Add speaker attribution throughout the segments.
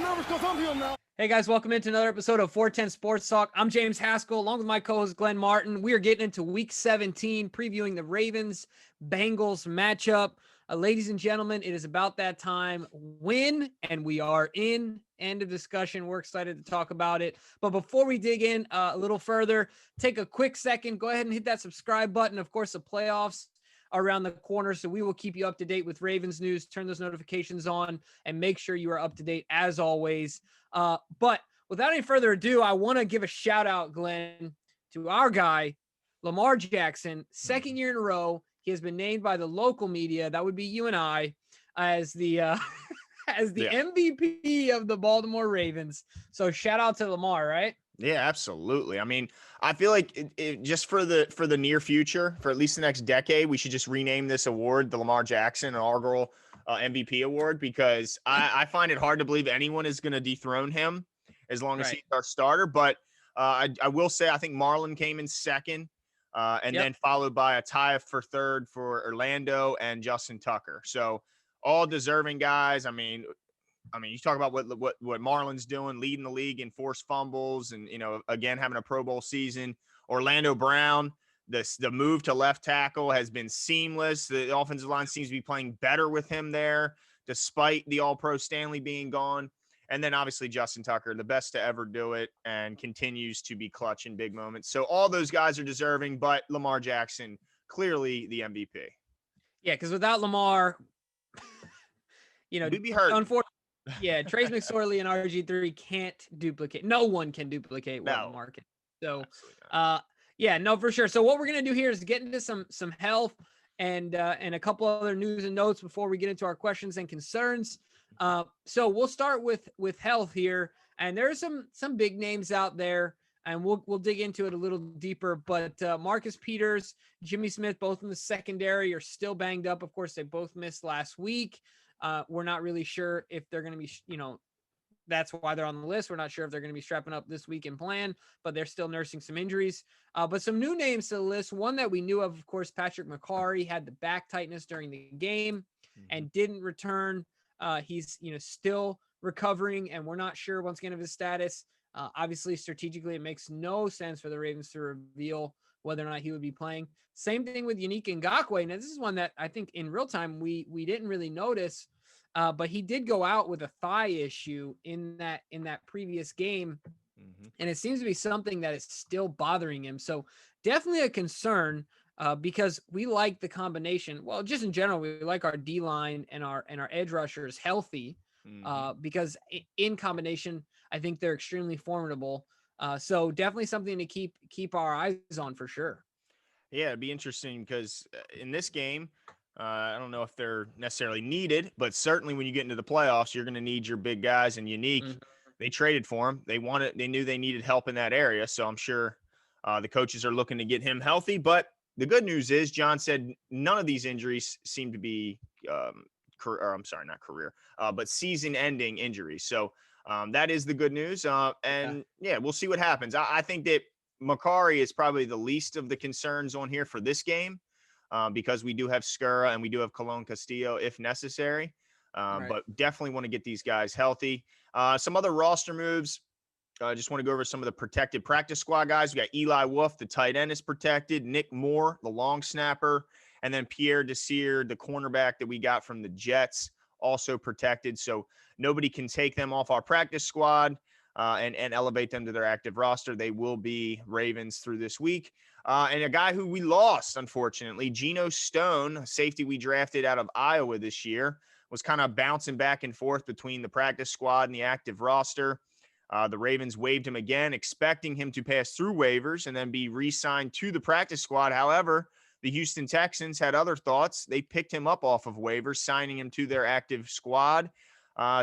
Speaker 1: nervous because I'm here now.
Speaker 2: Hey guys, welcome into another episode of 410 Sports Talk. I'm James Haskell, along with my co-host Glenn Martin. We are getting into Week 17, previewing the Ravens-Bengals matchup. Ladies and gentlemen, it is about that time. Win, and we are in. End of discussion. We're excited to talk about it. But before we dig in a little further, take a quick second. Go ahead and hit that subscribe button. Of course, the playoffs are around the corner, so we will keep you up to date with Ravens news. Turn those notifications on and make sure you are up to date as always. But without any further ado, I want to give a shout out, Glenn, to our guy, Lamar Jackson. Second year in a row, he has been named by the local media, that would be you and I, as the MVP of the Baltimore Ravens. So shout out to Lamar, right?
Speaker 3: Yeah, absolutely. I mean, I feel like just for the near future, for at least the next decade, we should just rename this award the Lamar Jackson inaugural MVP award, because I find it hard to believe anyone is going to dethrone him as long as he's our starter. But I will say I think Marlon came in second, and then followed by a tie for third for Orlando and Justin Tucker. So all deserving guys. I mean, you talk about what Marlon's doing, leading the league in forced fumbles, and again having a Pro Bowl season. Orlando Brown, the move to left tackle has been seamless. The offensive line seems to be playing better with him there, despite the All-Pro Stanley being gone. And then obviously Justin Tucker, the best to ever do it, and continues to be clutch in big moments. So all those guys are deserving, but Lamar Jackson clearly the MVP.
Speaker 2: Yeah, because without Lamar,
Speaker 3: we'd be hurt.
Speaker 2: Unfortunately. Yeah, Trace McSorley and RG3 can't duplicate. No one can duplicate what Lamar can. So, for sure. So what we're gonna do here is get into some health and a couple other news and notes before we get into our questions and concerns. So we'll start with health here, and there's some big names out there, and we'll dig into it a little deeper. But Marcus Peters, Jimmy Smith, both in the secondary, are still banged up. Of course, they both missed last week. We're not really sure if they're going to be, that's why they're on the list. We're not sure if they're going to be strapping up this week and plan, but they're still nursing some injuries. But some new names to the list. One that we knew of course, Patrick McCarry had the back tightness during the game and didn't return. He's, still recovering, and we're not sure once again of his status. Obviously, strategically, it makes no sense for the Ravens to reveal whether or not he would be playing. Same thing with Unique Ngakoue. Now, this is one that I think in real time we didn't really notice, but he did go out with a thigh issue in that previous game, and it seems to be something that is still bothering him. So definitely a concern because we like the combination. Well, just in general, we like our D-line and our edge rushers healthy because in combination, I think they're extremely formidable. So definitely something to keep our eyes on for sure.
Speaker 3: Yeah, it'd be interesting because in this game, I don't know if they're necessarily needed, but certainly when you get into the playoffs, you're going to need your big guys. And Unique, they traded for him. They knew they needed help in that area. So I'm sure the coaches are looking to get him healthy. But the good news is, John said none of these injuries seem to be but season-ending injuries. So that is the good news. We'll see what happens. I think that McCarry is probably the least of the concerns on here for this game because we do have Skura and we do have Colon Castillo if necessary. But definitely want to get these guys healthy. Some other roster moves. I just want to go over some of the protected practice squad guys. We got Eli Wolf, the tight end, is protected. Nick Moore, the long snapper. And then Pierre Desir, the cornerback that we got from the Jets, also protected. So nobody can take them off our practice squad and elevate them to their active roster. They will be Ravens through this week. And a guy who we lost, unfortunately, Geno Stone, a safety we drafted out of Iowa this year, was kind of bouncing back and forth between the practice squad and the active roster. The Ravens waived him again, expecting him to pass through waivers and then be re-signed to the practice squad. However, the Houston Texans had other thoughts. They picked him up off of waivers, signing him to their active squad.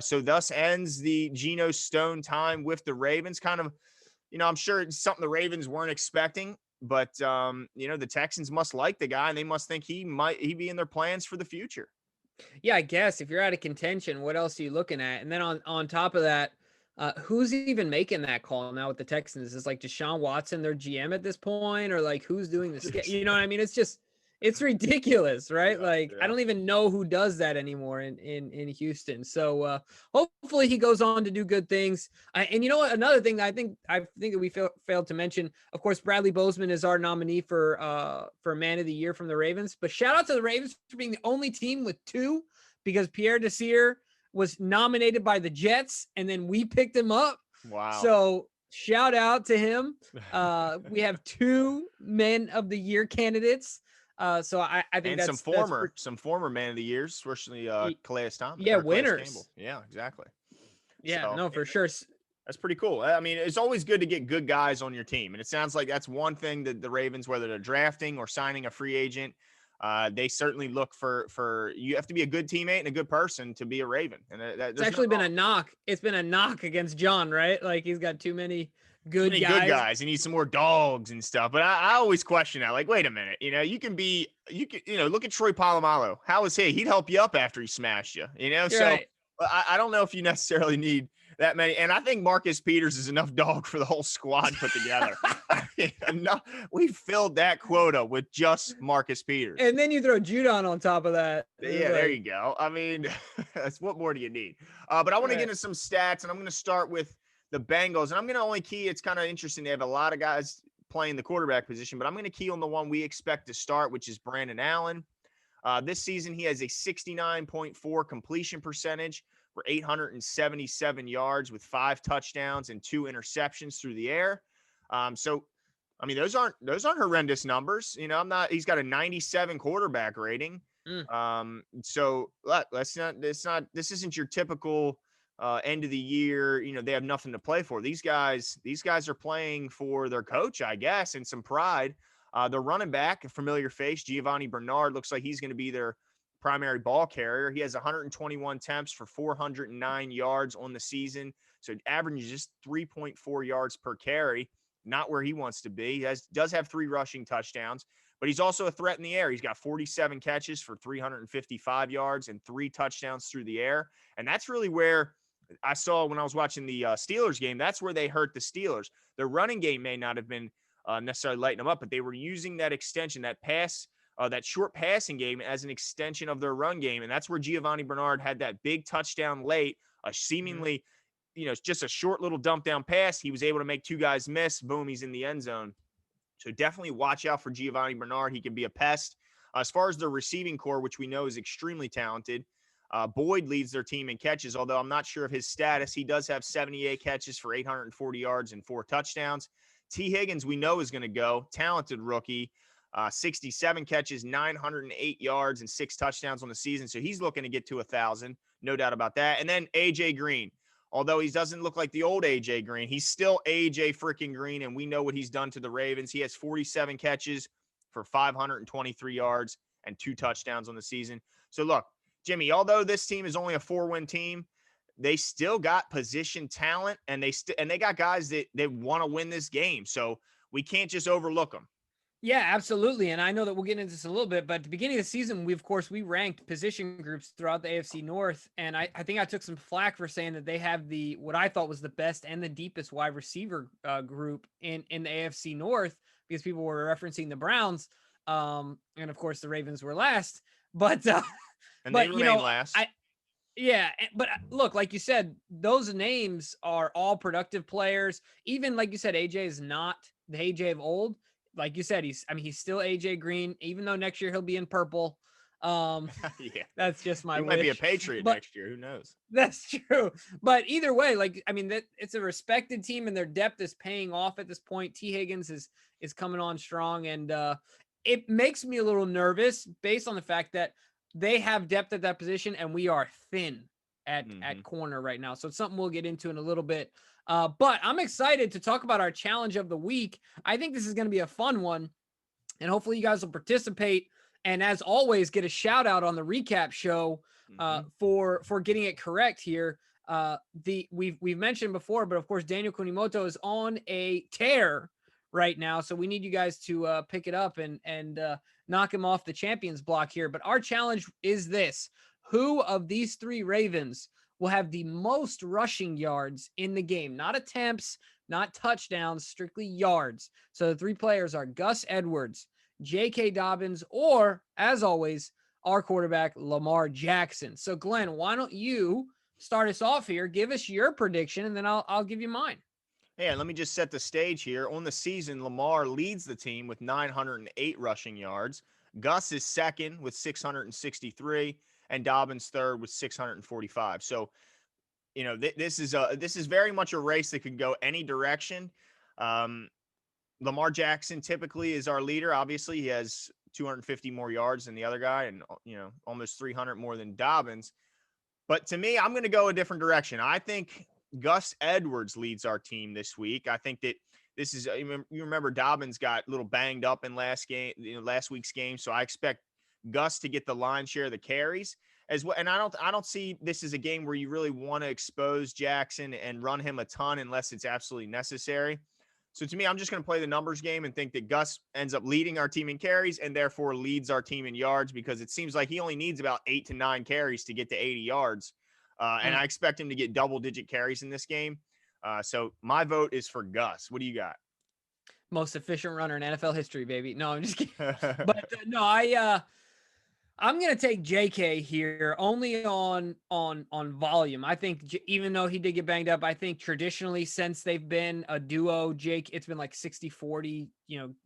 Speaker 3: So thus ends the Geno Stone time with the Ravens. Kind of, I'm sure it's something the Ravens weren't expecting, but the Texans must like the guy and they must think he be in their plans for the future.
Speaker 2: Yeah, I guess if you're out of contention, what else are you looking at? And then on top of that, who's even making that call now with the Texans? Is like Deshaun Watson their GM at this point, or like who's doing the you know what I mean? It's It's ridiculous, right?
Speaker 3: Yeah,
Speaker 2: Like, I
Speaker 3: yeah.
Speaker 2: don't even know who does that anymore in Houston. So hopefully he goes on to do good things. And you know what? Another thing that I think that we failed to mention, of course, Bradley Bozeman is our nominee for Man of the Year from the Ravens. But shout out to the Ravens for being the only team with 2, because Pierre Desir was nominated by the Jets, and then we picked him up.
Speaker 3: Wow.
Speaker 2: So shout out to him. We have 2 Men of the Year candidates. So I think
Speaker 3: And
Speaker 2: that's
Speaker 3: some former Man of the Years, especially Calais Thomas
Speaker 2: yeah,
Speaker 3: or Calais
Speaker 2: winners.
Speaker 3: Campbell. Yeah, exactly.
Speaker 2: Yeah,
Speaker 3: So
Speaker 2: no, for sure.
Speaker 3: that's pretty cool. I mean, it's always good to get good guys on your team, and it sounds like that's one thing that the Ravens, whether they're drafting or signing a free agent, they certainly look for. You have to be a good teammate and a good person to be a Raven, and
Speaker 2: It's actually been a knock. It's been a knock against John, right? Like, he's got too many good
Speaker 3: many
Speaker 2: guys.
Speaker 3: good guys. He needs some more dogs and stuff. But I always question that. Like, wait a minute. You can look at Troy Polamalu. How is he? He'd help you up after he smashed you. So
Speaker 2: Right.
Speaker 3: I don't know if you necessarily need that many. And I think Marcus Peters is enough dog for the whole squad put together. We filled that quota with just Marcus Peters.
Speaker 2: And then you throw Judon on top of that.
Speaker 3: Yeah, there you go. I mean, that's what more do you need? But I want to get into some stats, and I'm going to start with the Bengals. And I'm going to only key, it's kind of interesting. They have a lot of guys playing the quarterback position, but I'm going to key on the one we expect to start, which is Brandon Allen. This season, he has a 69.4 completion percentage for 877 yards with 5 touchdowns and 2 interceptions through the air. So, I mean, those aren't horrendous numbers. He's got a 97 quarterback rating. So this isn't your typical end of the year. They have nothing to play for. These guys are playing for their coach, I guess, and some pride. Their running back, a familiar face, Giovanni Bernard, looks like he's going to be their primary ball carrier. He has 121 attempts for 409 yards on the season. So it averages just 3.4 yards per carry. Not where he wants to be. He does have 3 rushing touchdowns, but he's also a threat in the air. He's got 47 catches for 355 yards and 3 touchdowns through the air. And that's really where I saw when I was watching the Steelers game, that's where they hurt the Steelers. Their running game may not have been necessarily lighting them up, but they were using that extension, that short passing game as an extension of their run game. And that's where Giovanni Bernard had that big touchdown late, seemingly just a short little dump down pass. He was able to make 2 guys miss. Boom, he's in the end zone. So definitely watch out for Giovanni Bernard. He can be a pest. As far as the receiving core, which we know is extremely talented, Boyd leads their team in catches, although I'm not sure of his status. He does have 78 catches for 840 yards and 4 touchdowns. T. Higgins, we know, is going to go. Talented rookie. 67 catches, 908 yards, and 6 touchdowns on the season. So he's looking to get to 1,000. No doubt about that. And then A.J. Green. Although he doesn't look like the old A.J. Green, he's still A.J. freaking Green, and we know what he's done to the Ravens. He has 47 catches for 523 yards and 2 touchdowns on the season. So look, Jimmy, although this team is only a 4-win team, they still got position talent, and they got guys that want to win this game. So we can't just overlook them.
Speaker 2: Yeah, absolutely. And I know that we'll get into this a little bit, but at the beginning of the season, we ranked position groups throughout the AFC North. And I think I took some flack for saying that they have what I thought was the best and the deepest wide receiver group in the AFC North, because people were referencing the Browns. And of course the Ravens were last, but,
Speaker 3: and they remain last.
Speaker 2: But look, like you said, those names are all productive players. Even like you said, AJ is not the AJ of old. Like you said, he's still AJ Green, even though next year he'll be in purple. Yeah, that's just my wish.
Speaker 3: He might be a Patriot next year. Who knows?
Speaker 2: That's true. But either way, it's a respected team, and their depth is paying off at this point. T. Higgins is coming on strong, and it makes me a little nervous based on the fact that they have depth at that position, and we are thin at corner right now. So it's something we'll get into in a little bit. But I'm excited to talk about our challenge of the week. I think this is going to be a fun one, and hopefully you guys will participate. And as always, get a shout out on the recap show for getting it correct here. We've mentioned before, but of course Daniel Kunimoto is on a tear right now, so we need you guys to pick it up and knock him off the champions block here. But our challenge is this: who of these 3 Ravens will have the most rushing yards in the game? Not attempts, not touchdowns, strictly yards. So the 3 players are Gus Edwards, J.K. Dobbins, or, as always, our quarterback, Lamar Jackson. So, Glenn, why don't you start us off here? Give us your prediction, and then I'll give you mine.
Speaker 3: Yeah, let me just set the stage here. On the season, Lamar leads the team with 908 rushing yards. Gus is second with 663, and Dobbins third with 645. So, this is very much a race that could go any direction. Um, Lamar Jackson typically is our leader. Obviously, he has 250 more yards than the other guy, and almost 300 more than Dobbins. But to me, I'm going to go a different direction. I think Gus Edwards leads our team this week. I think that this is, you remember Dobbins got a little banged up in last week's game. So I expect Gus to get the lion's share of the carries as well. And I don't see this as a game where you really want to expose Jackson and run him a ton unless it's absolutely necessary. So to me, I'm just going to play the numbers game and think that Gus ends up leading our team in carries and therefore leads our team in yards, because it seems like he only needs about 8 to 9 carries to get to 80 yards. And I expect him to get double-digit carries in this game. So my vote is for Gus. What do you got?
Speaker 2: Most efficient runner in NFL history, baby. No, I'm just kidding. But no, I'm gonna take JK here only on volume. I think even though he did get banged up, I think traditionally since they've been a duo, Jake, it's been like 60-40.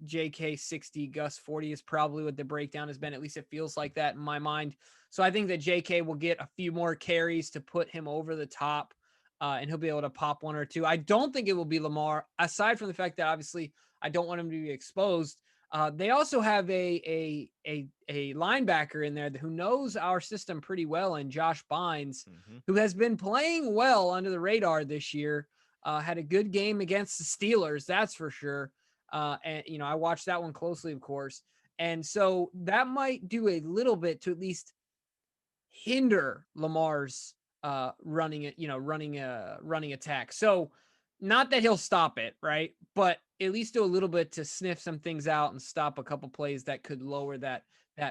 Speaker 2: JK 60, Gus 40 is probably what the breakdown has been. At least it feels like that in my mind. So I think that JK will get a few more carries to put him over the top, and he'll be able to pop one or two. I don't think it will be Lamar, aside from the fact that obviously I don't want him to be exposed. They also have a linebacker in there who knows our system pretty well, and Josh Bynes, who has been playing well under the radar this year. Had a good game against the Steelers, that's for sure. And I watched that one closely, of course. And so that might do a little bit to at least hinder Lamar's running attack. So not that he'll stop it, right? But at least do a little bit to sniff some things out and stop a couple plays that could lower that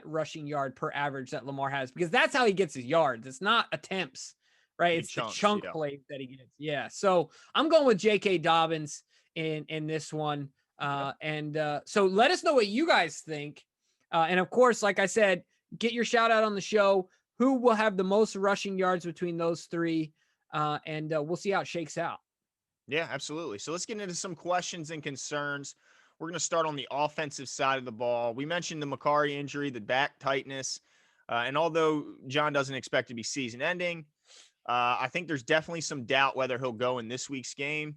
Speaker 2: rushing yard per average that Lamar has, because that's how he gets his yards. It's not attempts, right? It's chunks, the chunk plays that he gets. Yeah. So I'm going with J.K. Dobbins in this one. So let us know what you guys think. And of course, like I said, get your shout out on the show. Who will have the most rushing yards between those three? And we'll see how it shakes out.
Speaker 3: Yeah, absolutely. So let's get into some questions and concerns. We're going to start on the offensive side of the ball. We mentioned the Macari injury, the back tightness. And although John doesn't expect to be season ending, I think there's definitely some doubt whether he'll go in this week's game.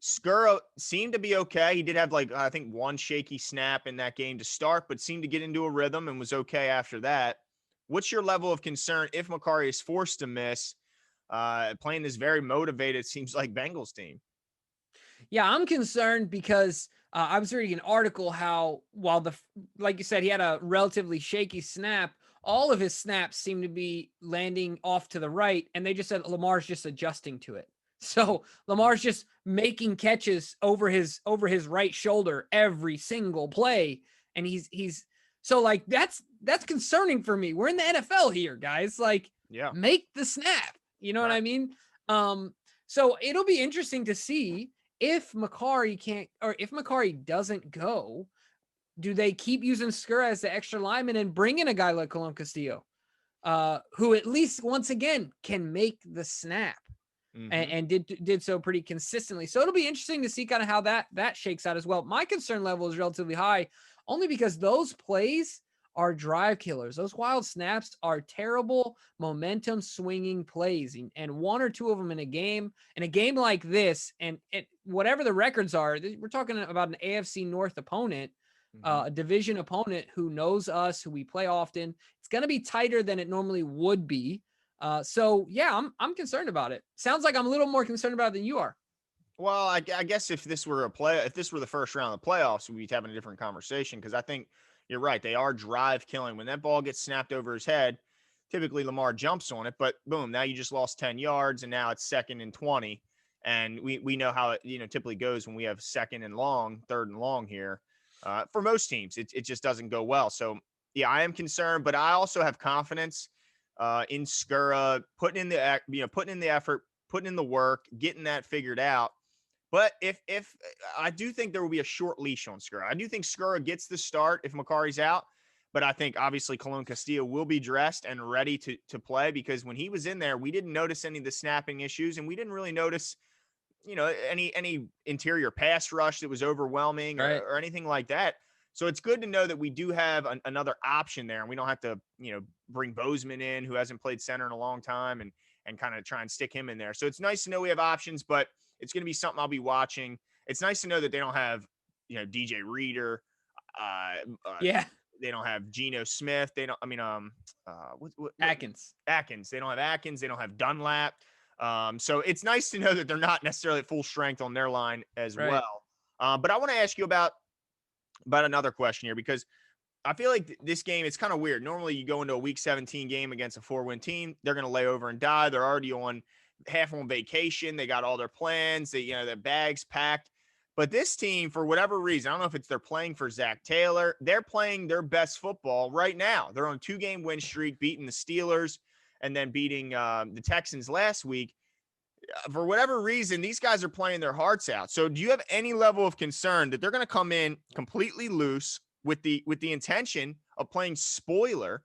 Speaker 3: Skura seemed to be okay. He did have I think one shaky snap in that game to start, but seemed to get into a rhythm and was okay after that. What's your level of concern if Macari is forced to miss playing this very motivated, seems like, Bengals team?
Speaker 2: Yeah, I'm concerned because I was reading an article how while like you said, he had a relatively shaky snap, all of his snaps seem to be landing off to the right, and they just said Lamar's just adjusting to it. So Lamar's just making catches over his right shoulder every single play, and he's so that's concerning for me. We're in the NFL here, guys. Make the snap. You know what I mean? So it'll be interesting to see if Macari doesn't go. Do they keep using Skura as the extra lineman and bring in a guy like Colum Castillo, who at least once again can make the snap and did so pretty consistently? So it'll be interesting to see kind of how that shakes out as well. My concern level is relatively high, only because those plays are drive killers. Those wild snaps are terrible momentum swinging plays, and one or two of them in a game like this, and whatever the records are, we're talking about an AFC North opponent, a division opponent who knows us, who we play often. It's going to be tighter than it normally would be. So yeah, I'm concerned about it. Sounds like I'm a little more concerned about it than you are.
Speaker 3: Well, I guess if this were the first round of the playoffs, we'd be having a different conversation, because I think you're right. They are drive killing. When that ball gets snapped over his head, typically Lamar jumps on it, but boom, now you just lost 10 yards, and now it's 2nd and 20. And we know how it typically goes when we have 2nd and long, 3rd and long here. For most teams, it just doesn't go well. So yeah, I am concerned, but I also have confidence in Skura putting in the effort, putting in the work, getting that figured out. But if I do think there will be a short leash on Skura. I do think Skura gets the start if Macari's out, but I think obviously Cologne Castillo will be dressed and ready to play, because when he was in there, we didn't notice any of the snapping issues, and we didn't really notice, any interior pass rush that was overwhelming or anything like that. So it's good to know that we do have another option there, and we don't have to, bring Bozeman in, who hasn't played center in a long time, and kind of try and stick him in there. So it's nice to know we have options, but it's going to be something I'll be watching. It's nice to know that they don't have, DJ Reader.
Speaker 2: Yeah.
Speaker 3: They don't have Geno Smith. They don't,
Speaker 2: Atkins.
Speaker 3: They don't have Atkins. They don't have Dunlap. So it's nice to know that they're not necessarily at full strength on their line as well. But I want to ask you about another question here, because I feel like this game, it's kind of weird. Normally you go into a week 17 game against a 4-win team, they're going to lay over and die. They're already half on vacation. They got all their plans. Their bags packed. But this team, for whatever reason, I don't know if it's they're playing for Zach Taylor, they're playing their best football right now. They're on a 2-game win streak, beating the Steelers and then beating the Texans last week. For whatever reason, these guys are playing their hearts out. So do you have any level of concern that they're going to come in completely loose with the intention of playing spoiler?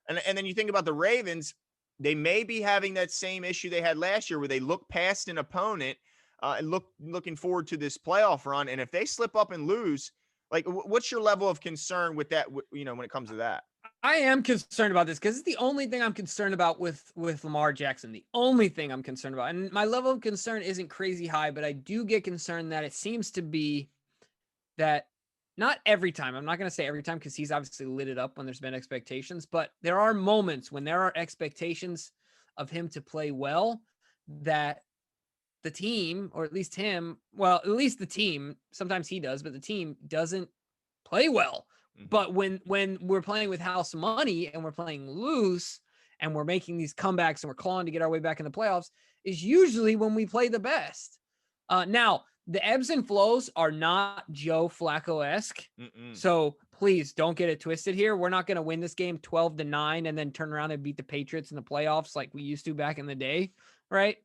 Speaker 3: And then you think about the Ravens, they may be having that same issue they had last year, where they look past an opponent and looking forward to this playoff run. And if they slip up and lose, like, what's your level of concern with that, when it comes to that?
Speaker 2: I am concerned about this because it's the only thing I'm concerned about with Lamar Jackson. The only thing I'm concerned about. And my level of concern isn't crazy high, but I do get concerned that it seems to be that not every time, I'm not going to say every time, because he's obviously lit it up when there's been expectations, but there are moments when there are expectations of him to play well, that the team, or at least him, well, at least the team, sometimes he does, but the team doesn't play well. Mm-hmm. But when we're playing with house money and we're playing loose and we're making these comebacks and we're clawing to get our way back in the playoffs, is usually when we play the best. Now, the ebbs and flows are not Joe Flacco-esque. So please don't get it twisted here. We're not going to win this game 12-9 and then turn around and beat the Patriots in the playoffs like we used to back in the day, right?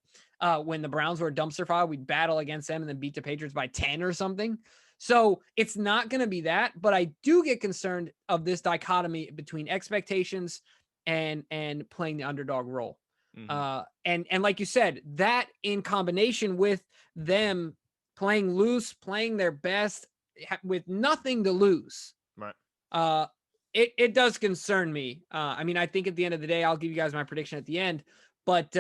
Speaker 2: When the Browns were a dumpster fire, we'd battle against them and then beat the Patriots by 10 or something. So it's not going to be that, but I do get concerned of this dichotomy between expectations and playing the underdog role. And like you said, that in combination with them playing loose, playing their best with nothing to lose.
Speaker 3: Right.
Speaker 2: It does concern me. I think at the end of the day, I'll give you guys my prediction at the end, but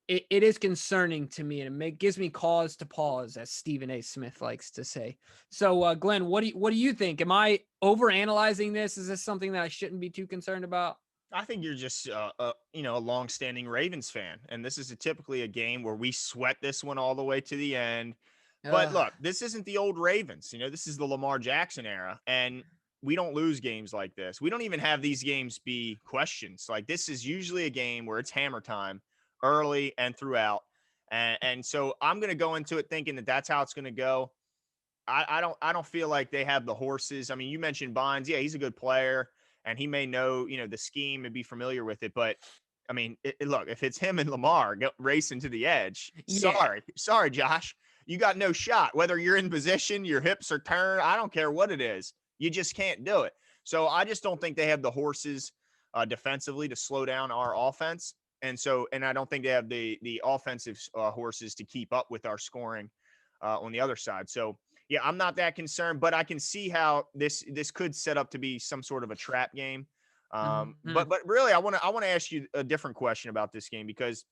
Speaker 2: it is concerning to me, and it gives me cause to pause, as Stephen A. Smith likes to say. So, Glenn, what do you think? Am I overanalyzing this? Is this something that I shouldn't be too concerned about?
Speaker 3: I think you're just, a longstanding Ravens fan, and this is typically a game where we sweat this one all the way to the end. But look, this isn't the old Ravens. This is the Lamar Jackson era, and we don't lose games like this. We don't even have these games be questions. Like, this is usually a game where it's hammer time early and throughout. And so I'm going to go into it thinking that that's how it's going to go. I don't feel like they have the horses. I mean, you mentioned Bonds. Yeah, he's a good player, and he may know, the scheme and be familiar with it. But I mean, look, if it's him and Lamar racing to the edge, sorry, Josh, you got no shot. Whether you're in position, your hips are turned, I don't care what it is. You just can't do it. So I just don't think they have the horses defensively to slow down our offense. And I don't think they have the offensive horses to keep up with our scoring on the other side. So yeah, I'm not that concerned, but I can see how this could set up to be some sort of a trap game. But really, I want to ask you a different question about this game, because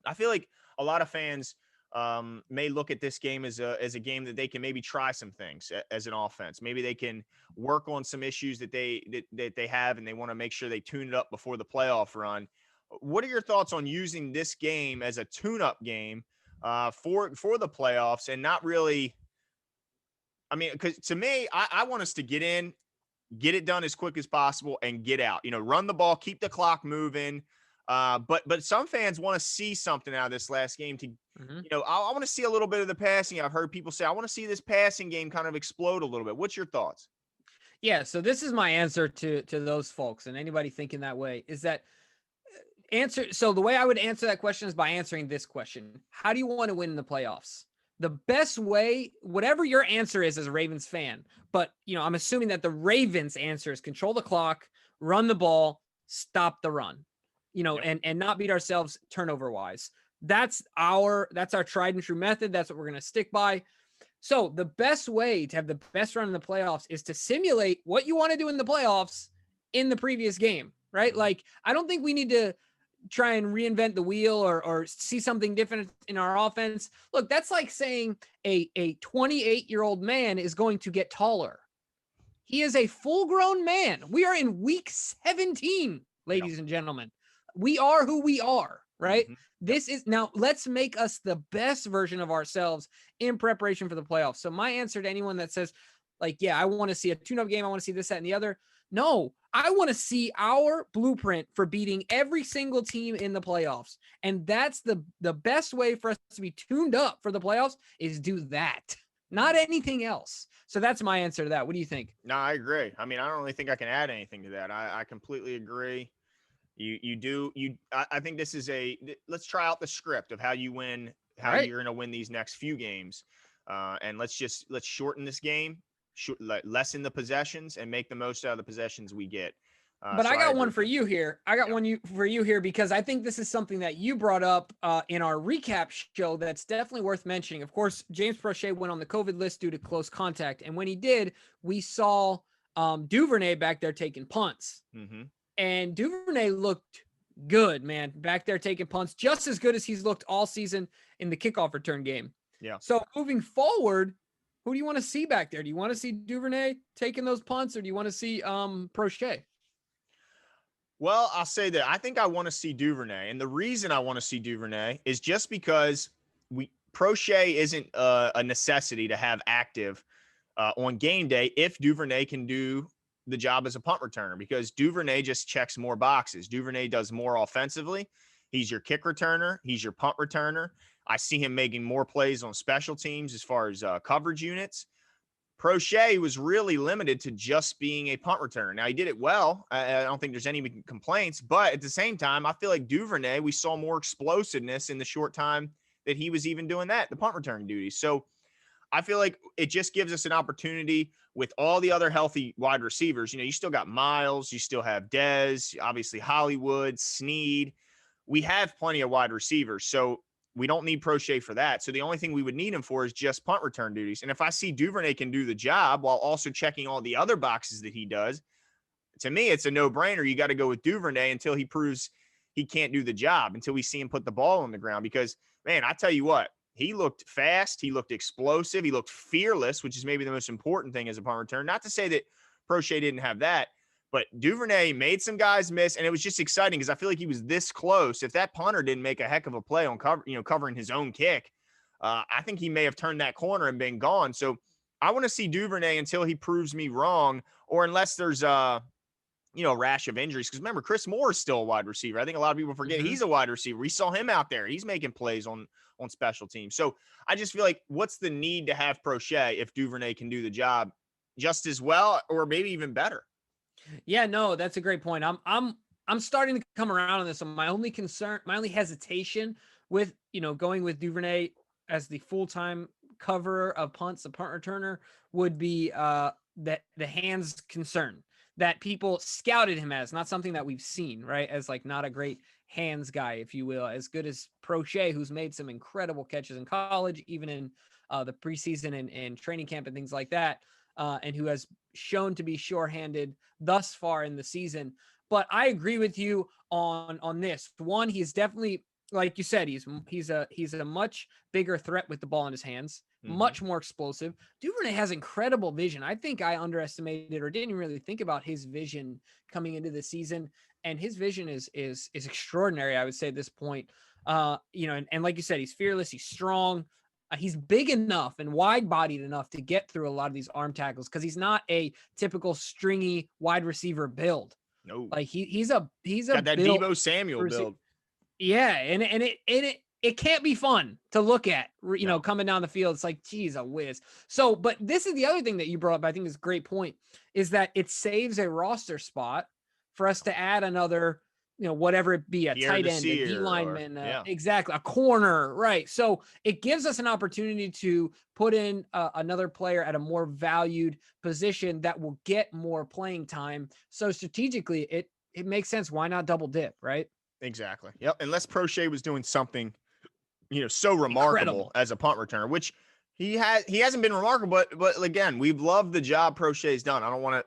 Speaker 3: I feel like a lot of fans may look at this game as a game that they can maybe try some things as an offense. Maybe they can work on some issues that they have, and they want to make sure they tune it up before the playoff run. What are your thoughts on using this game as a tune-up game for the playoffs, and not really? I mean, because to me, I want us to get in, get it done as quick as possible, and get out. Run the ball, keep the clock moving. But some fans want to see something out of this last game. I want to see a little bit of the passing. I've heard people say, I want to see this passing game kind of explode a little bit. What's your thoughts?
Speaker 2: Yeah, so this is my answer to those folks, and anybody thinking that way, is that so the way I would answer that question is by answering this question. How do you want to win in the playoffs? the best way, whatever your answer is as a Ravens fan, but I'm assuming that the Ravens answer is control the clock, run the ball, stop the run, and not beat ourselves turnover wise. That's our tried and true method. That's what we're going to stick by. So the best way to have the best run in the playoffs is to simulate what you want to do in the playoffs in the previous game, right? Like, I don't think we need to try and reinvent the wheel or see something different in our offense. Look, that's like saying a 28-year-old man is going to get taller. He is a full-grown man. We are in week 17, ladies and gentlemen. We are who we are, right? This is now, let's make us the best version of ourselves in preparation for the playoffs. So my answer to anyone that says, like, yeah, I want to see a tune-up game, I want to see this, that, and the other. No, I want to see our blueprint for beating every single team in the playoffs. And that's the best way for us to be tuned up for the playoffs is do that, not anything else. So that's my answer to that. What do you think?
Speaker 3: No, I agree. I mean, I don't really think I can add anything to that. I completely agree. I think this is let's try out the script of how you win, how you're going to win these next few games. And let's shorten this game, lessen the possessions, and make the most out of the possessions we get.
Speaker 2: But I got one for you here. For you here because I think this is something that you brought up in our recap show that's definitely worth mentioning. Of course, James Prochet went on the COVID list due to close contact. And when he did, we saw Duvernay back there taking punts. And Duvernay looked good, man, back there taking punts, just as good as he's looked all season in the kickoff return game.
Speaker 3: Yeah.
Speaker 2: So moving forward, who do you want to see back there? Do you want to see Duvernay taking those punts, or do you want to see Prochet?
Speaker 3: Well, I'll say that I think I want to see Duvernay. And the reason I want to see Duvernay is just because Prochet isn't a necessity to have active on game day if Duvernay can do the job as a punt returner, because Duvernay just checks more boxes. Duvernay does more offensively. He's your kick returner. He's your punt returner. I see him making more plays on special teams as far as coverage units. Prochet was really limited to just being a punt returner. Now, he did it well. I don't think there's any complaints, but at the same time, I feel like Duvernay, we saw more explosiveness in the short time that he was even doing the punt return duties. So I feel like it just gives us an opportunity with all the other healthy wide receivers. You still got Miles, you still have Dez, obviously Hollywood, Snead. We have plenty of wide receivers, so we don't need Prochet for that. So the only thing we would need him for is just punt return duties. And if I see Duvernay can do the job while also checking all the other boxes that he does, to me, it's a no-brainer. You got to go with Duvernay until he proves he can't do the job, until we see him put the ball on the ground. Because, man, I tell you what, he looked fast. He looked explosive. He looked fearless, which is maybe the most important thing as a punt return. Not to say that Prochet didn't have that, but Duvernay made some guys miss, and it was just exciting because I feel like he was this close. If that punter didn't make a heck of a play on covering his own kick, I think he may have turned that corner and been gone. So I want to see Duvernay until he proves me wrong, or unless there's a rash of injuries. Because remember, Chris Moore is still a wide receiver. I think a lot of people forget he's a wide receiver. We saw him out there. He's making plays on special teams. So I just feel like, what's the need to have Prochet if Duvernay can do the job just as well, or maybe even better?
Speaker 2: Yeah, no, that's a great point. I'm starting to come around on this. So my only hesitation with, going with Duvernay as the full-time cover of punts, a punt returner, would be that the hands concern that people scouted him as, not something that we've seen, right? As like not a great hands guy, if you will, as good as Prochet, who's made some incredible catches in college, even in the preseason and training camp and things like that, and who has shown to be sure-handed thus far in the season. But I agree with you on this. One, he's definitely, like you said, he's a much bigger threat with the ball in his hands, much more explosive. Duvernay has incredible vision. I think I underestimated or didn't really think about his vision coming into the season, and his vision is extraordinary, I would say at this point. And like you said, he's fearless, he's strong. He's big enough and wide-bodied enough to get through a lot of these arm tackles because he's not a typical stringy wide receiver build.
Speaker 3: No,
Speaker 2: like he's got
Speaker 3: that Deebo Samuel build.
Speaker 2: Yeah, and it can't be fun to look at, coming down the field. It's like, geez, a whiz. So, but this is the other thing that you brought up, I think is a great point, is that it saves a roster spot for us to add another whatever it be, a
Speaker 3: Pierre
Speaker 2: tight end, a D
Speaker 3: Desir,
Speaker 2: lineman,
Speaker 3: yeah.
Speaker 2: exactly, a corner, right? So it gives us an opportunity to put in another player at a more valued position that will get more playing time. So strategically, it makes sense. Why not double dip, right?
Speaker 3: Exactly. Yep. Unless Prochet was doing something, so remarkable
Speaker 2: Incredible.
Speaker 3: as a punt returner, which he hasn't been remarkable, but again, we've loved the job Prochet's done. I don't want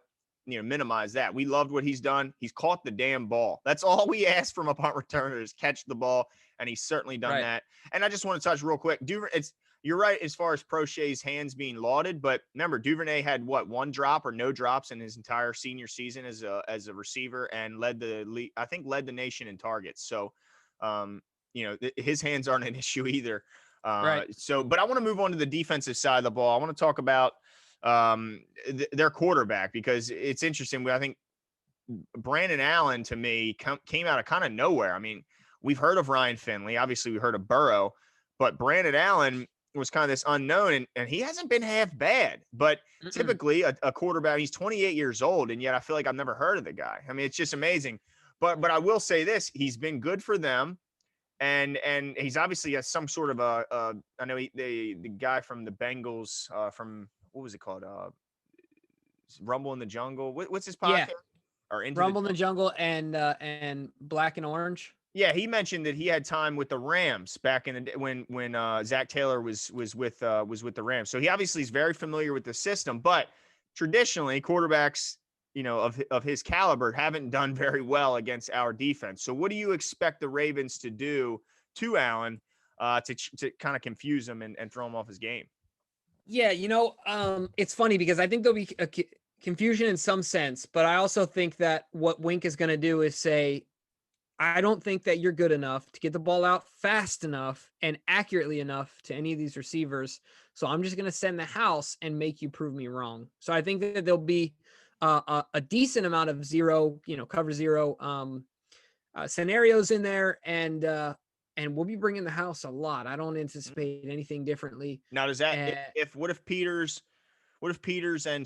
Speaker 3: to minimize that. We loved what he's done. He's caught the damn ball. That's all we ask from a punt returner is catch the ball, and he's certainly done that. And I just want to touch real quick. You're right as far as Prochet's hands being lauded, but remember Duvernay had one drop or no drops in his entire senior season as a receiver and led the nation in targets. So, his hands aren't an issue either. So, but I want to move on to the defensive side of the ball. I want to talk about their quarterback because it's interesting. I think Brandon Allen to me came out of kind of nowhere. I mean, we've heard of Ryan Finley, obviously we heard of Burrow, but Brandon Allen was kind of this unknown and he hasn't been half bad, but typically a quarterback, he's 28 years old. And yet I feel like I've never heard of the guy. I mean, it's just amazing, but I will say this, he's been good for them. And he's obviously has some sort of I know the guy from the Bengals from what was it called? Rumble in the Jungle. What's his podcast?
Speaker 2: Yeah. Or Rumble in the Jungle and Black and Orange.
Speaker 3: Yeah, he mentioned that he had time with the Rams back in the day when Zach Taylor was with the Rams. So he obviously is very familiar with the system. But traditionally, quarterbacks of his caliber haven't done very well against our defense. So what do you expect the Ravens to do to Allen to kind of confuse him and throw him off his game?
Speaker 2: Yeah, it's funny because I think there'll be a confusion in some sense, but I also think that what Wink is going to do is say, I don't think that you're good enough to get the ball out fast enough and accurately enough to any of these receivers. So I'm just going to send the house and make you prove me wrong. So I think that there'll be a decent amount of cover zero scenarios in there, and we'll be bringing the house a lot. I don't anticipate anything differently.
Speaker 3: Now, does that what if Peters and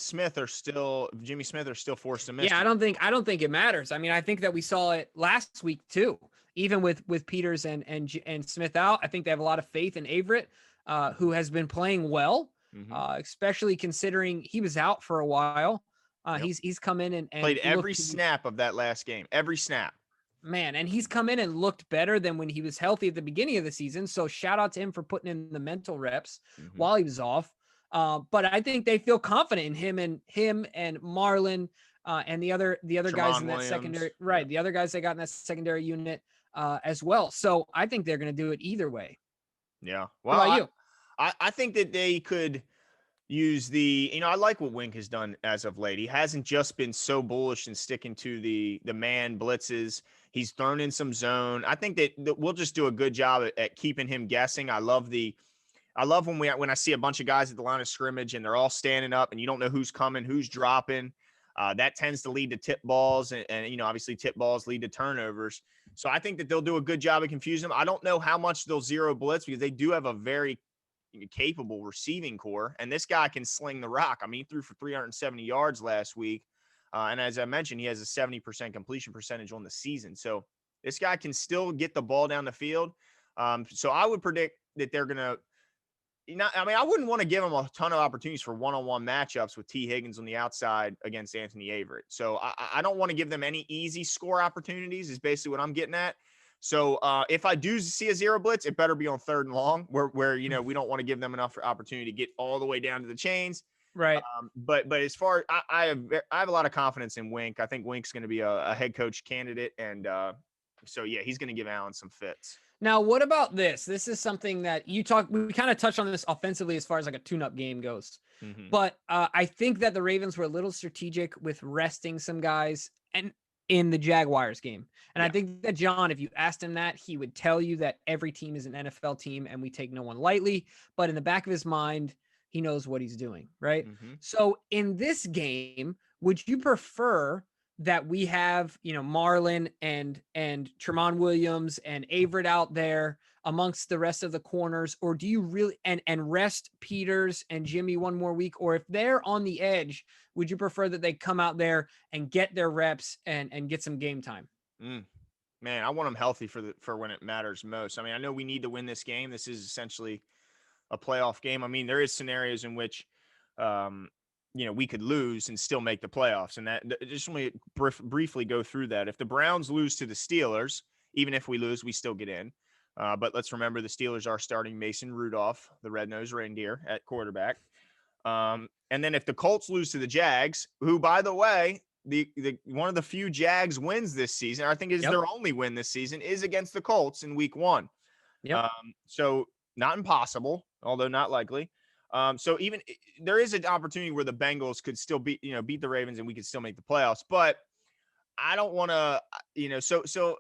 Speaker 3: Jimmy Smith are still forced to miss?
Speaker 2: Yeah, I don't think it matters. I mean, I think that we saw it last week too. Even with Peters and Smith out, I think they have a lot of faith in Averett, who has been playing well, especially considering he was out for a while. He's come in and
Speaker 3: played every snap of that last game. Every snap.
Speaker 2: Man, and he's come in and looked better than when he was healthy at the beginning of the season. So shout out to him for putting in the mental reps while he was off. But I think they feel confident in him and Marlon and the other guys in that secondary, right? The other guys they got in that secondary unit as well. So I think they're going to do it either way.
Speaker 3: Yeah.
Speaker 2: Well, what about you?
Speaker 3: I think that they could use I like what Wink has done as of late. He hasn't just been so bullish and sticking to the man blitzes. He's thrown in some zone. I think that we'll just do a good job at keeping him guessing. I love when I see a bunch of guys at the line of scrimmage and they're all standing up and you don't know who's coming, who's dropping. That tends to lead to tip balls and obviously tip balls lead to turnovers. So I think that they'll do a good job of confusing them. I don't know how much they'll zero blitz because they do have a very capable receiving core, and this guy can sling the rock. I mean, he threw for 370 yards last week. And as I mentioned, he has a 70% completion percentage on the season. So this guy can still get the ball down the field. So I would predict that they're going to, I wouldn't want to give him a ton of opportunities for one-on-one matchups with T. Higgins on the outside against Anthony Averett. So I don't want to give them any easy score opportunities is basically what I'm getting at. So if I do see a zero blitz, it better be on 3rd and long where we don't want to give them enough opportunity to get all the way down to the chains.
Speaker 2: Right.
Speaker 3: But as far as I have a lot of confidence in Wink. I think Wink's going to be a head coach candidate. And so, yeah, he's going to give Allen some fits.
Speaker 2: Now, what about this? This is something that we kind of touched on this offensively as far as like a tune-up game goes. But I think that the Ravens were a little strategic with resting some guys and in the Jaguars game. And I think that John, if you asked him that, he would tell you that every team is an NFL team and we take no one lightly. But in the back of his mind, he knows what he's doing, right? So in this game, would you prefer that we have, Marlon and Tremont Williams and Averett out there amongst the rest of the corners, or do you really and rest Peters and Jimmy one more week? Or if they're on the edge, would you prefer that they come out there and get their reps and get some game time?
Speaker 3: Man, I want them healthy for when it matters most. I mean, I know we need to win this game. This is essentially a playoff game. I mean, there is scenarios in which, um, we could lose and still make the playoffs. And that just let me briefly go through that. If the Browns lose to the Steelers, even if we lose, we still get in. But let's remember the Steelers are starting Mason Rudolph, the red-nosed reindeer, at quarterback. And then if the Colts lose to the Jags, who, by the way, the one of the few Jags wins this season, I think is
Speaker 2: Yep.
Speaker 3: their only win this season, is against the Colts in week 1.
Speaker 2: Yep.
Speaker 3: So not impossible, although not likely. So even there is an opportunity where the Bengals could still beat the Ravens and we could still make the playoffs. But I don't want to, so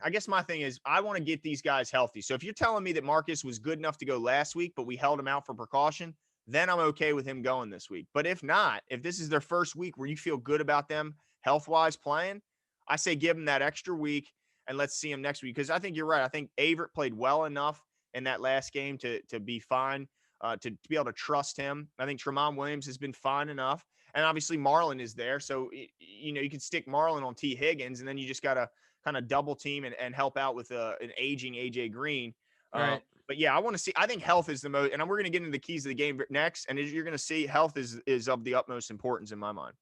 Speaker 3: I guess my thing is I want to get these guys healthy. So if you're telling me that Marcus was good enough to go last week, but we held him out for precaution, then I'm okay with him going this week. But if not, if this is their first week where you feel good about them health-wise playing, I say give them that extra week and let's see him next week. Because I think you're right. I think Averett played well enough in that last game to be fine, to be able to trust him. I think Tramon Williams has been fine enough. And obviously Marlon is there. So, you can stick Marlon on T. Higgins, and then you just got to kind of double team and help out with an aging A.J. Green.
Speaker 2: Right.
Speaker 3: But yeah, I think health is the most, and we're going to get into the keys of the game next. And you're going to see health is of the utmost importance in my mind.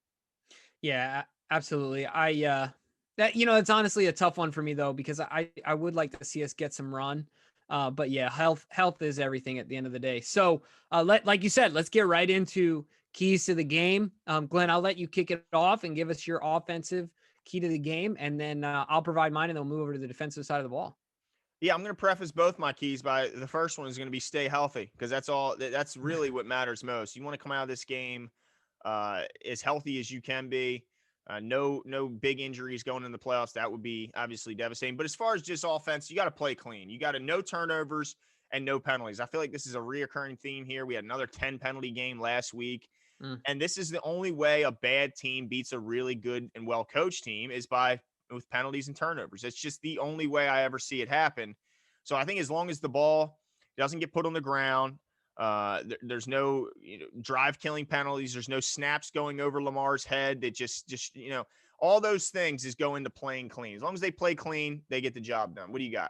Speaker 2: Yeah, absolutely. It's honestly a tough one for me though, because I would like to see us get some run. But yeah, health is everything at the end of the day. So like you said, let's get right into keys to the game. Glenn, I'll let you kick it off and give us your offensive key to the game, and then I'll provide mine, and then we'll move over to the defensive side of the ball.
Speaker 3: Yeah, I'm going to preface both my keys by the first one is going to be stay healthy, because that's really what matters most. You want to come out of this game as healthy as you can be. No big injuries going in the playoffs. That would be obviously devastating. But as far as just offense, you got to play clean. You got to no turnovers and no penalties. I feel like this is a reoccurring theme here. We had another 10 penalty game last week. And this is the only way a bad team beats a really good and well-coached team is with penalties and turnovers. It's just the only way I ever see it happen. So I think as long as the ball doesn't get put on the ground, there's no drive killing penalties. There's no snaps going over Lamar's head that just all those things is go into playing clean. As long as they play clean, they get the job done. What do you got?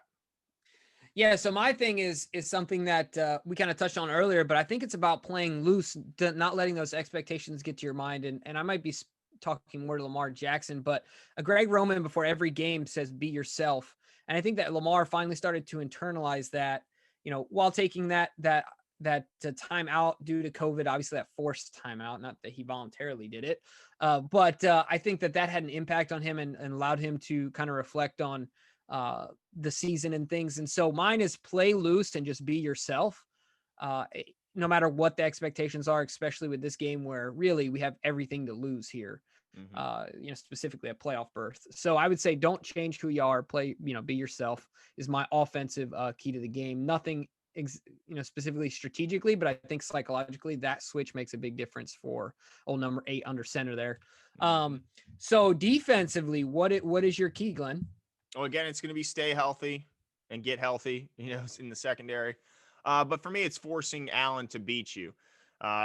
Speaker 2: Yeah, so my thing is something that we kind of touched on earlier, but I think it's about playing loose, not letting those expectations get to your mind. And I might be talking more to Lamar Jackson, but Greg Roman before every game says, be yourself. And I think that Lamar finally started to internalize that, while taking that time out due to COVID, obviously that forced time out, not that he voluntarily did it. But I think that had an impact on him and allowed him to kind of reflect on the season and things. And so mine is play loose and just be yourself. No matter what the expectations are, especially with this game where really we have everything to lose here. Specifically a playoff berth. So I would say don't change who you are. Play, be yourself is my offensive key to the game. Nothing, specifically strategically, but I think psychologically that switch makes a big difference for old number 8 under center there. So defensively, what is your key, Glenn?
Speaker 3: Well, again, it's going to be stay healthy and get healthy, in the secondary. But for me, it's forcing Allen to beat you.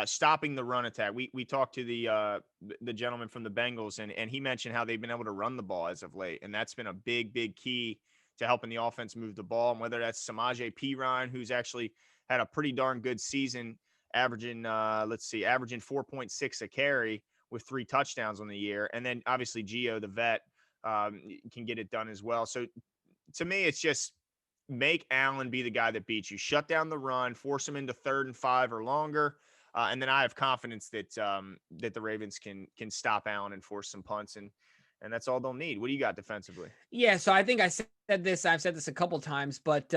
Speaker 3: Stopping the run attack. We talked to the gentleman from the Bengals, and he mentioned how they've been able to run the ball as of late, and that's been a big key to helping the offense move the ball. And whether that's Samaje Perine, who's actually had a pretty darn good season, averaging 4.6 a carry with 3 touchdowns on the year, and then obviously Gio, the vet, can get it done as well. So to me, it's just make Allen be the guy that beats you. Shut down the run, force him into 3rd and 5 or longer. And then I have confidence that the Ravens can stop Allen and force some punts, and that's all they'll need. What do you got defensively?
Speaker 2: Yeah, so I think I've said this a couple times, but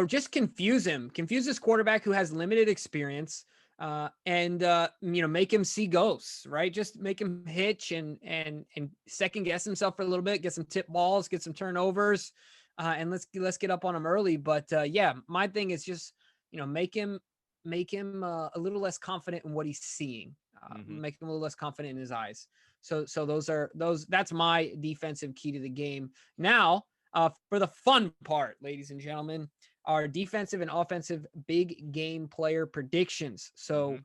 Speaker 2: just confuse him. Confuse this quarterback who has limited experience, and make him see ghosts, right? Just make him hitch and second guess himself for a little bit, get some tip balls, get some turnovers, and let's get up on him early. But my thing is just make him a little less confident in what he's seeing. Make him a little less confident in his eyes. So that's my defensive key to the game. Now, for the fun part, ladies and gentlemen, our defensive and offensive big game player predictions. So,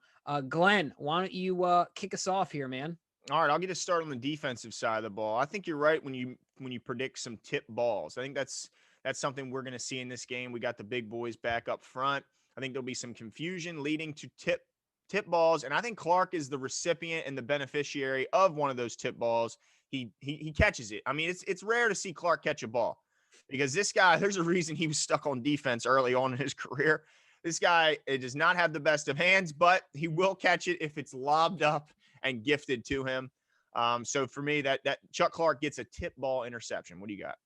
Speaker 2: Glenn, why don't you kick us off here, man?
Speaker 3: All right, I'll get a start on the defensive side of the ball. I think you're right when you predict some tip balls. I think that's something we're going to see in this game. We got the big boys back up front. I think there'll be some confusion leading to tip balls, and I think Clark is the recipient and the beneficiary of one of those tip balls. He catches it. I mean, it's rare to see Clark catch a ball because this guy, there's a reason he was stuck on defense early on in his career. This guy does not have the best of hands, but he will catch it if it's lobbed up and gifted to him. So for me, that Chuck Clark gets a tip ball interception. What do you got?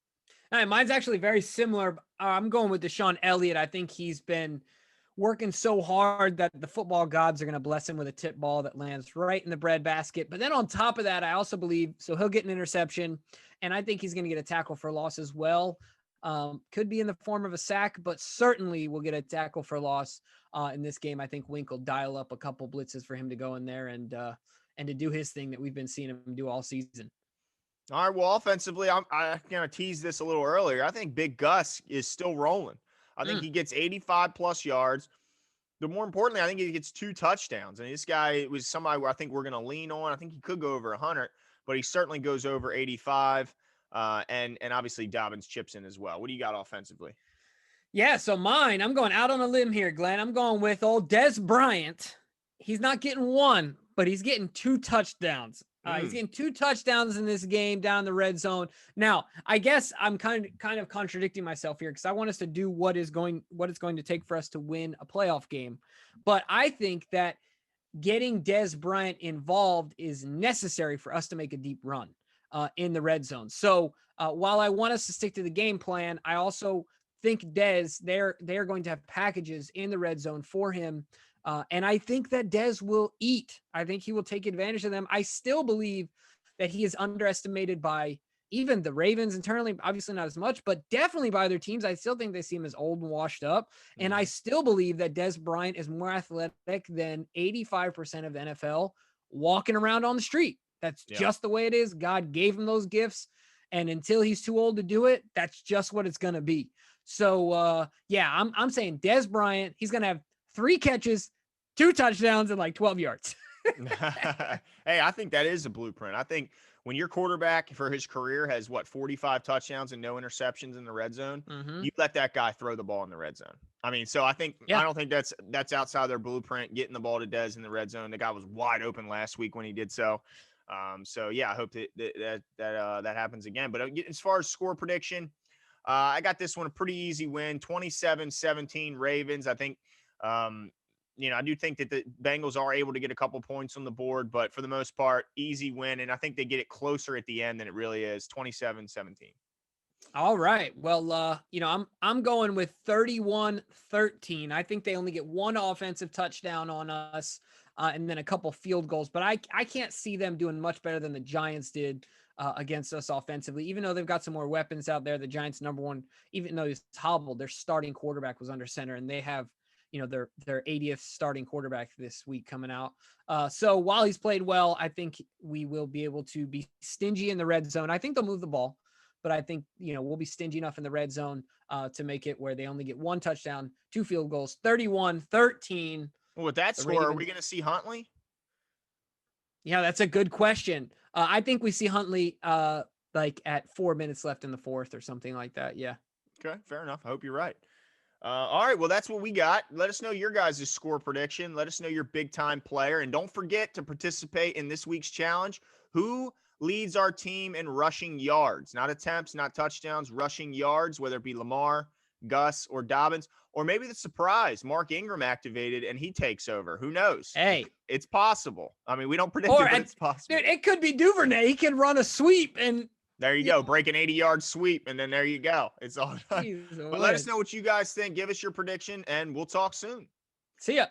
Speaker 2: All right, mine's actually very similar. I'm going with Deshaun Elliott. I think he's been working so hard that the football gods are going to bless him with a tip ball that lands right in the breadbasket. But then on top of that, I also believe, so he'll get an interception, and I think he's going to get a tackle for loss as well. Could be in the form of a sack, but certainly will get a tackle for loss in this game. I think Wink will dial up a couple blitzes for him to go in there and to do his thing that we've been seeing him do all season.
Speaker 3: All right. Well, offensively, I kind of teased this a little earlier. I think Big Gus is still rolling. I think he gets 85 plus yards. But more importantly, I think he gets 2 touchdowns. And this guy was somebody where I think we're going to lean on. I think he could go over 100, but he certainly goes over 85. And obviously Dobbins chips in as well. What do you got offensively?
Speaker 2: Yeah, so mine, I'm going out on a limb here, Glenn. I'm going with old Dez Bryant. He's not getting 1, but he's getting 2 touchdowns. He's getting 2 touchdowns in this game down in the red zone. Now, I guess I'm kind of contradicting myself here because I want us to do what it's going to take for us to win a playoff game. But I think that getting Dez Bryant involved is necessary for us to make a deep run in the red zone. So while I want us to stick to the game plan, I also think Dez, they're going to have packages in the red zone for him. And I think that Dez will eat. I think he will take advantage of them. I still believe that he is underestimated by even the Ravens internally, obviously not as much, but definitely by other teams. I still think they see him as old and washed up. And I still believe that Dez Bryant is more athletic than 85% of the NFL walking around on the street. That's just the way it is. God gave him those gifts. And until he's too old to do it, that's just what it's going to be. So, I'm saying Dez Bryant, he's going to have 3 catches, 2 touchdowns, and like 12 yards.
Speaker 3: Hey, I think that is a blueprint. I think when your quarterback for his career has 45 touchdowns and no interceptions in the red zone, you let that guy throw the ball in the red zone. I mean, so I don't think that's outside their blueprint, getting the ball to Dez in the red zone. The guy was wide open last week when he did so. I hope that happens again. But as far as score prediction, I got this one a pretty easy win, 27-17 Ravens. I think I do think that the Bengals are able to get a couple points on the board, but for the most part, easy win. And I think they get it closer at the end than it really is, 27-17.
Speaker 2: All right. Well, I'm going with 31-13. I think they only get 1 offensive touchdown on us and then a couple field goals, but I can't see them doing much better than the Giants did against us offensively. Even though they've got some more weapons out there, the Giants number 1, even though he's hobbled, their starting quarterback was under center, and they have their 80th starting quarterback this week coming out. So while he's played well, I think we will be able to be stingy in the red zone. I think they'll move the ball, but I think, we'll be stingy enough in the red zone to make it where they only get 1 touchdown, 2 field goals, 31-13.
Speaker 3: Well, with that score, are we going to see Huntley?
Speaker 2: Yeah, that's a good question. I think we see Huntley like at 4 minutes left in the 4th or something like that. Yeah.
Speaker 3: Okay, fair enough. I hope you're right. All right, well, that's what we got. Let us know your guys' score prediction. Let us know your big-time player. And don't forget to participate in this week's challenge. Who leads our team in rushing yards? Not attempts, not touchdowns, rushing yards, whether it be Lamar, Gus, or Dobbins. Or maybe the surprise, Mark Ingram activated and he takes over. Who knows?
Speaker 2: Hey.
Speaker 3: It's possible. I mean, we don't predict it, but it's possible.
Speaker 2: Dude, it could be Duvernay. He can run a sweep and –
Speaker 3: there you go. Break an 80-yard sweep, and then there you go. It's all done. But let us know what you guys think. Give us your prediction, and we'll talk soon.
Speaker 2: See ya.